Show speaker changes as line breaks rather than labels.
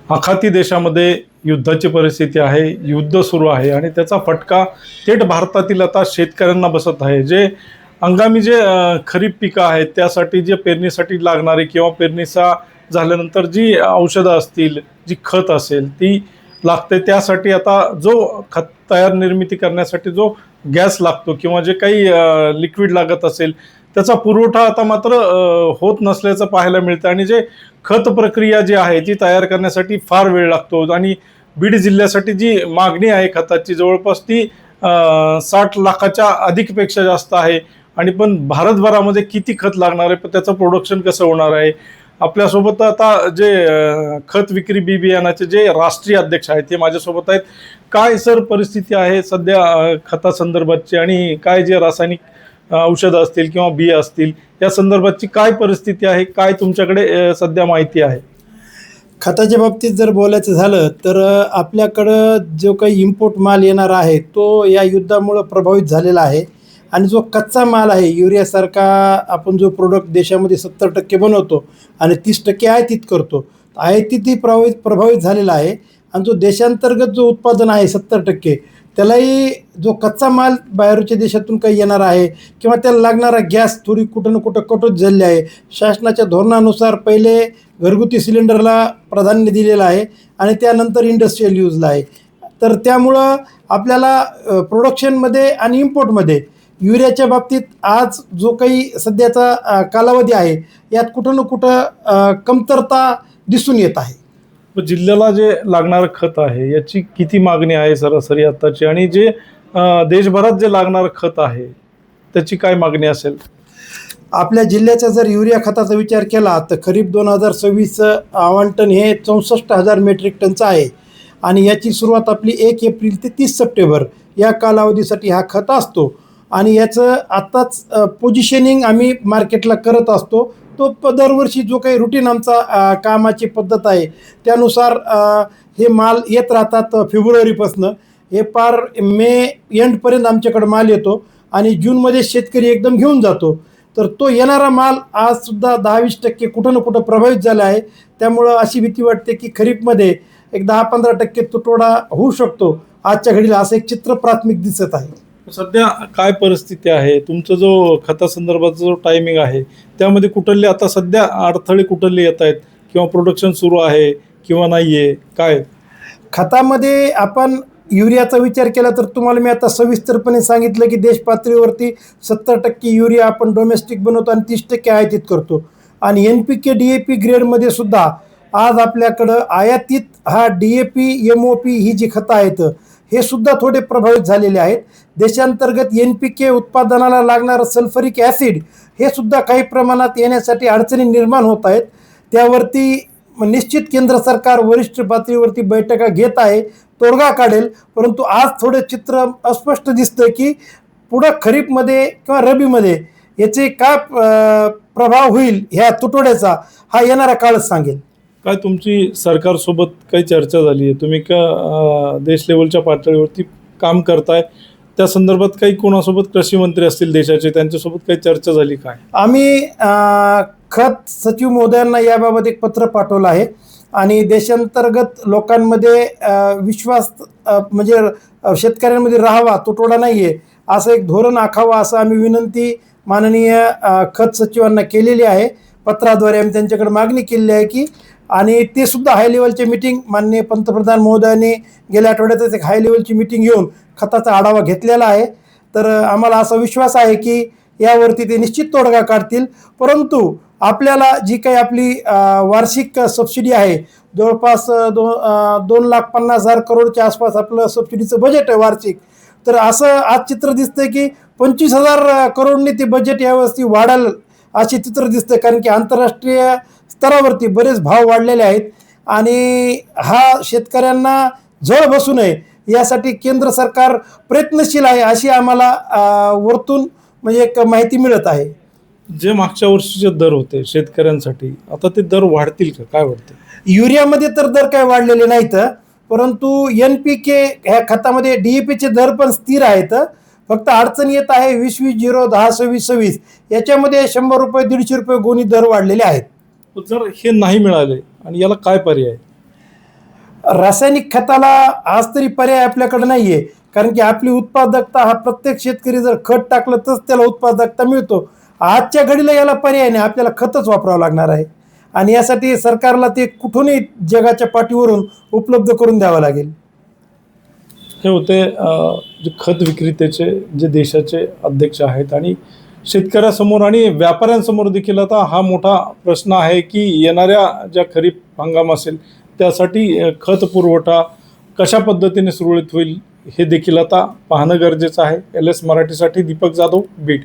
आखाती देशामध्ये युद्धाची परिस्थिती आहे, युद्ध सुरू आहे आणि त्याचा फटका थेट भारतातील आता शेतकऱ्यांना बसत आहे. जे हंगामी जे खरीप पिकं आहेत त्यासाठी जे पेरणीसाठी लागणारी किंवा पेरणीचा झाल्यानंतर जी औषधं असतील, जी खत असेल ती लागते. त्यासाठी आता जो खत तयार निर्मिती करण्यासाठी जो गॅस लागतो किंवा जे काही लिक्विड लागत असेल त्याचा पुरवठा आता मात्र होत नसल्याचं पाहायला मिळतं आणि जे खत प्रक्रिया जी आहे ती तयार करण्यासाठी फार वेळ लागतो आणि बीड जिल्ह्यासाठी जी मागणी आहे खताची जवळपास ती 60 लाखाच्या अधिकपेक्षा जास्त आहे. आणि पण भारतभरामध्ये किती खत लागणार आहे, पण त्याचं प्रोडक्शन कसं होणार आहे. आपल्यासोबत आता जे खत विक्री बी बियाणाचे जे राष्ट्रीय अध्यक्ष आहेत ते माझ्यासोबत आहेत. काय सर परिस्थिती आहे सध्या खतासंदर्भातची आणि काय जे रासायनिक औषधं असतील किंवा बिया असतील या संदर्भातची काय परिस्थिती आहे, काय तुमच्याकडे सध्या माहिती आहे?
खताच्या बाबतीत जर बोलायचं झालं तर आपल्याकडं जो काही इम्पोर्ट माल येणार आहे तो या युद्धामुळं प्रभावित झालेला आहे. आणि जो कच्चा माल आहे युरियासारखा आपण जो प्रोडक्ट देशामध्ये 70% बनवतो आणि 30% आयातीत करतो, आयातीतही प्रभावित झालेला आहे. आणि जो देशांतर्गत जो उत्पादन आहे 70%, त्यालाही जो कच्चा माल बाहेरच्या देशातून काही येणार आहे किंवा त्याला लागणारा गॅस थोडी कुठं ना कुठं कटोच झालेली आहे. शासनाच्या धोरणानुसार पहिले घरगुती सिलेंडरला प्राधान्य दिलेलं आहे आणि त्यानंतर इंडस्ट्रियल यूजला आहे. तर त्यामुळं आपल्याला प्रोडक्शनमध्ये आणि इम्पोर्टमध्ये युरियाच्या बाबतीत आज जो काही सध्याचा कालावधी आहे यात कुठं ना कुठं कमतरता दिसून येत आहे.
जिल्ह्याला जे लागणारं खत आहे याची किती मागणी आहे सरासरी आत्ताची, आणि जे देशभरात जे लागणारं खत आहे त्याची काय मागणी असेल?
आपल्या जिल्ह्याचा जर युरिया खताचा विचार केला तर खरीप 2026 आवंटन हे 64,000 मेट्रिक टनचं आहे. आणि याची सुरुवात आपली 1 एप्रिल ते 30 सप्टेंबर या कालावधीसाठी हा खत असतो. आणि याचं आत्ताच पोझिशनिंग आम्ही मार्केटला करत असतो. तो दरवर्षी जो काही रुटीन आमचा कामाची पद्धत आहे त्यानुसार हे माल येत राहतात. फेब्रुवारीपासनं हे पार मे एंडपर्यंत आमच्याकडं माल येतो आणि जूनमध्ये शेतकरी एकदम घेऊन जातो. तर तो येणारा माल आजसुद्धा 10-20% कुठं ना कुठं प्रभावित झाला आहे. त्यामुळं अशी भीती वाटते की खरीपमध्ये एक 10-15% तुटवडा होऊ शकतो आजच्या घडीला, असं एक चित्र प्राथमिक दिसत आहे.
सध्या काय परिस्थिती आहे? तुमचा जो खतासंदर्भाचा जो टायमिंग आहे त्यामध्ये कुठले आता सध्या अडथळे कुठले येत आहेत किंवा प्रोडक्शन सुरू आहे किंवा नाही आहे काय?
खतामध्ये आपण युरियाचा विचार केला तर तुम्हाला मी आता सविस्तरपणे सांगितलं की देश पातळीवरती 70% युरिया आपण डोमेस्टिक बनवतो आणि 30% आयातीत करतो. आणि NPK DAP ग्रेडमध्ये सुद्धा आज आपल्याकडं आयातीत हा DAP MOP ही जी खतं आहेत हे सुद्धा थोडे प्रभावित झालेले आहेत. देशांतर्गत NPK उत्पादनाला लागणारं सल्फरिक ॲसिड हे सुद्धा काही प्रमाणात येण्यासाठी अडचणी निर्माण होत आहेत. त्यावरती निश्चित केंद्र सरकार वरिष्ठ पातळीवरती बैठका घेत आहे, तोडगा काढेल. परंतु आज थोडं चित्र अस्पष्ट दिसतं की पुढं खरीपमध्ये किंवा रबीमध्ये याचे काय प्रभाव होईल ह्या तुटवड्याचा हा येणारा काळच सांगेल.
काय तुमची सरकारसोबत काही चर्चा झाली आहे? तुम्ही का देश लेवलच्या पातळीवरती काम करताय, त्या संदर्भात काही कोणासोबत कृषी मंत्री असतील देशाचे त्यांच्यासोबत काही चर्चा झाली काय?
आम्ही खत सचिव महोदयांना याबाबत एक पत्र पाठवलं आहे आणि देशांतर्गत लोकांमध्ये विश्वास म्हणजे शेतकऱ्यांमध्ये राहावा, तुटवडा नाही आहे असं एक धोरण आखावं असं आम्ही विनंती माननीय खत सचिवांना केलेली आहे. पत्राद्वारे आम्ही त्यांच्याकडे मागणी केलेली आहे की, आणि ते सुद्धा हाय लेवलची मीटिंग माननीय पंतप्रधान महोदयांनी गेल्या आठवड्यातच एक हाय लेवलची मीटिंग घेऊन खताचा आढावा घेतलेला आहे. तर आम्हाला असा विश्वास आहे की यावरती ते निश्चित तोडगा काढतील. परंतु आपल्याला जी काही आपली वार्षिक सबसिडी आहे जवळपास 2,50,000 करोडच्या आसपास आपलं सबसिडीचं बजेट आहे वार्षिक. तर असं आज चित्र दिसतंय की 25,000 करोडने ते बजेट यावर्षी वाढेल असे चित्र दिसतं, कारण की आंतरराष्ट्रीय स्तरावरती बरेच भाव वाढलेले आहेत आणि हा शेतकऱ्यांना झळ बसू नये यासाठी केंद्र सरकार प्रयत्नशील आहे अशी आम्हाला वरतून म्हणजे एक माहिती मिळत आहे.
जे मागच्या वर्षीचे दर होते शेतकऱ्यांसाठी आता ते दर वाढतील का, काय वाटतं?
युरियामध्ये तर दर काय वाढलेले नाहीत, परंतु NPK ह्या खतामध्ये DAPचे दर पण स्थिर आहेत. फक्त अडचण येत आहे 20-20-0, 10-26-26 याच्यामध्ये 100 रुपये 150 रुपये गोणी दर वाढलेले आहेत.
जर हे नाही मिळाले आणि याला काय पर्याय?
रासायनिक खताला आज तरी पर्याय आपल्याकडे नाहीये, कारण की आपली उत्पादकता हा प्रत्येक शेतकरी जर खत टाकलं तरच त्याला उत्पादकता मिळतो. आजच्या घडीला याला पर्याय नाही, आपल्याला खतच वापरावं लागणार आहे आणि यासाठी सरकारला ते कुठूनही जगाच्या पाठीवरून उपलब्ध करून द्यावं लागेल.
हे होते जे खत विक्रेत्याचे जे देशाचे अध्यक्ष आहेत आणि शेतकऱ्यासमोर आणि व्यापाऱ्यांसमोर देखील आता हा मोठा प्रश्न आहे की येणाऱ्या ज्या खरीप हंगाम असेल त्यासाठी खत पुरवठा कशा पद्धतीने सुरळीत होईल हे देखील आता पाहणं गरजेचं आहे. LS मराठीसाठी दीपक जाधव, बीड.